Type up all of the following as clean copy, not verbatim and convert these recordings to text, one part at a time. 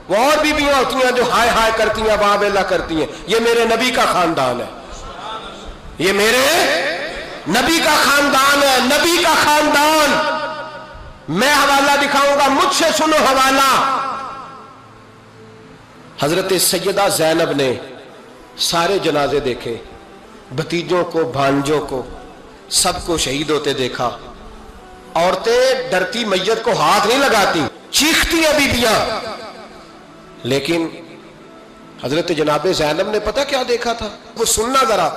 وہ اور بیویاں ہوتی ہیں جو ہائے ہائے کرتی ہیں، واہ بیلا کرتی ہیں. یہ میرے نبی کا خاندان ہے، یہ میرے نبی کا خاندان ہے، نبی کا خاندان. میں حوالہ دکھاؤں گا، مجھ سے سنو حوالہ. حضرت سیدہ زینب نے سارے جنازے دیکھے، بھتیجوں کو، بھانجوں کو، سب کو شہید ہوتے دیکھا. عورتیں ڈرتی میت کو ہاتھ نہیں لگاتی، چیختی ہیں بیویاں. لیکن حضرت جناب زینب نے پتہ کیا دیکھا تھا؟ وہ سننا ذرا.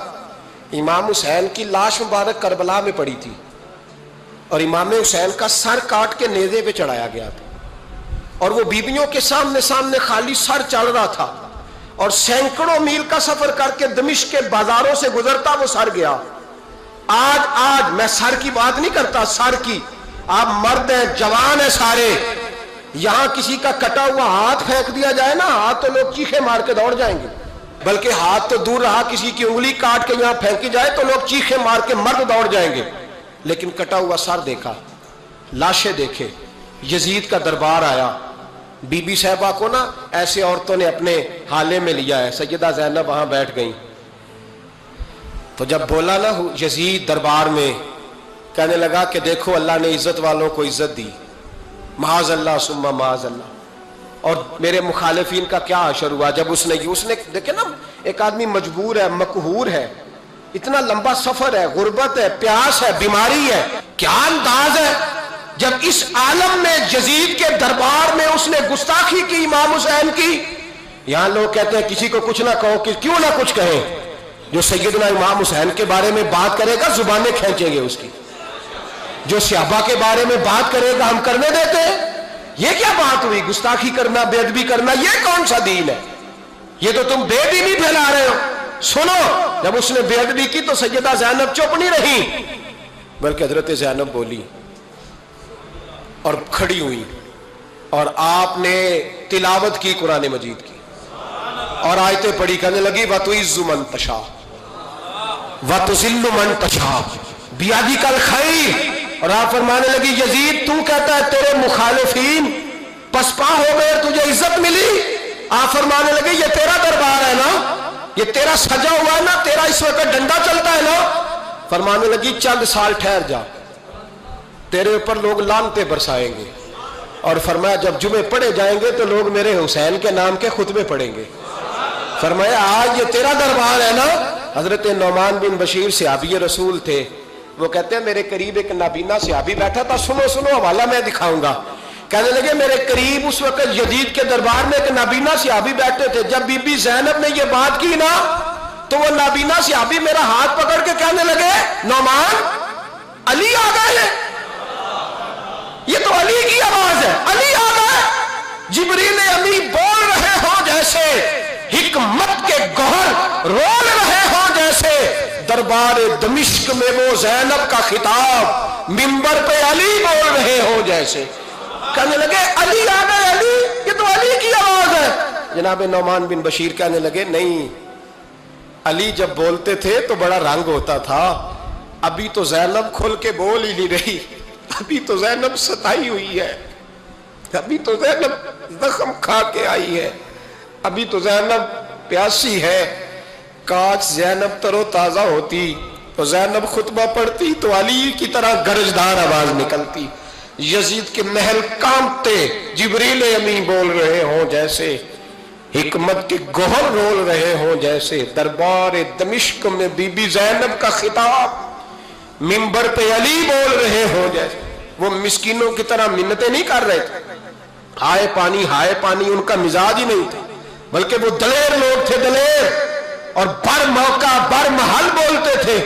امام حسین کی لاش مبارک کربلا میں پڑی تھی اور امام حسین کا سر کاٹ کے نیزے پہ چڑھایا گیا تھا، اور وہ بیویوں کے سامنے خالی سر چل رہا تھا، اور سینکڑوں میل کا سفر کر کے دمشق کے بازاروں سے گزرتا وہ سر گیا. آج میں سر کی بات نہیں کرتا، سر کی. آپ مرد ہیں، جوان ہیں سارے. یہاں کسی کا کٹا ہوا ہاتھ پھینک دیا جائے نا، ہاتھ تو لوگ چیخے مار کے دوڑ جائیں گے. بلکہ ہاتھ تو دور رہا، کسی کی انگلی کاٹ کے یہاں پھینکی جائے تو لوگ چیخے مار کے مرد دوڑ جائیں گے. لیکن کٹا ہوا سر دیکھا، لاشیں دیکھے. یزید کا دربار آیا، بی بی صاحبہ کو نا ایسے عورتوں نے اپنے حالے میں لیا ہے. سیدہ زینب وہاں بیٹھ گئیں. تو جب بولا نا یزید دربار میں، کہنے لگا کہ دیکھو اللہ نے عزت والوں کو عزت دی، معاذ اللہ ثم معاذ اللہ. اور میرے مخالفین کا کیا حشر ہوا جب اس نے دیکھے نا، ایک آدمی مجبور ہے، مقہور ہے، اتنا لمبا سفر ہے، غربت ہے، پیاس ہے، بیماری ہے. کیا انداز ہے جب اس عالم میں یزید کے دربار میں اس نے گستاخی کی امام حسین کی. یہاں لوگ کہتے ہیں کسی کو کچھ نہ کہو، کہ کیوں نہ کچھ کہیں. جو سیدنا امام حسین کے بارے میں بات کرے گا زبانیں کھینچیں گے اس کی. جو صحابہ کے بارے میں بات کرے گا ہم کرنے دیتے ہیں. یہ کیا بات ہوئی؟ گستاخی کرنا، بے ادبی کرنا، یہ کون سا دین ہے؟ یہ تو تم بے دینی پھیلا رہے ہو. سنو، جب اس نے بے ادبی کی تو سیدہ زینب چپ نہیں رہی، بلکہ حضرت زینب بولی اور کھڑی ہوئی، اور آپ نے تلاوت کی قرآن مجید کی اور آیتیں پڑھی. کہنے لگی وَتُعِزُّ مَن تَشَاءُ وَتُذِلُّ مَن تَشَاءُ بِیَدِکَ الْخَیْرُ. اور آپ فرمانے لگی یزید تو کہتا ہے تیرے مخالفین پسپا ہو گئے، تجھے عزت ملی. آپ فرمانے لگے یہ تیرا دربار ہے نا، یہ تیرا سجا ہوا ہے نا، تیرا اس وقت ڈنڈا چلتا ہے نا. فرمانے لگی چند سال ٹھہر جا، تیرے اوپر لوگ لعنتیں برسائیں گے. اور فرمایا جب جمعے پڑھے جائیں گے تو لوگ میرے حسین کے نام کے خطبے پڑھیں گے. فرمایا آج یہ تیرا دربار ہے نا. حضرت نعمان بن بشیر صحابی رسول تھے، وہ کہتے ہیں میرے قریب ایک نابینا صحابی بیٹھا تھا. سنو حوالہ میں دکھاؤں گا. کہنے لگے میرے قریب اس وقت یزید کے دربار میں ایک نابینا صحابی بیٹھے تھے. جب بی بی زینب نے یہ بات کی نا تو وہ نابینا صحابی میرا ہاتھ پکڑ کے کہنے لگے نعمان علی آ گئے. یہ تو علی کی آواز ہے، علی آ گئے. جبریل امی بول رہے ہوں جیسے، حکمت کے گوہر رول رہے ہوں جیسے. دربار دمشق میں وہ زینب کا خطاب منبر پہ علی بول رہے ہوں جیسے. کہنے لگے علی آ گئے، علی، یہ تو علی کی آواز ہے. جناب نعمان بن بشیر کہنے لگے نہیں، علی جب بولتے تھے تو بڑا رنگ ہوتا تھا، ابھی تو زینب کھل کے بول ہی نہیں رہی، ابھی تو زینب ستائی ہوئی ہے، ابھی تو زینب زخم کھا کے آئی ہے، ابھی تو زینب پیاسی ہے. کاش زینب تر و تازہ ہوتی تو زینب خطبہ پڑھتی تو علی کی طرح گرجدار آواز نکلتی. یزید کے محل کانپتے، جبریل امی بول رہے ہوں جیسے، حکمت کے گوہر رول رہے ہوں جیسے. دربار دمشق میں بی بی زینب کا خطاب منبر پہ علی بول رہے ہوں جیسے. وہ مسکینوں کی طرح منتیں نہیں کر رہے تھے، ہائے پانی ان کا مزاج ہی نہیں تھا، بلکہ وہ دلیر لوگ تھے، دلیر، اور بر موقع بر محل بولتے تھے.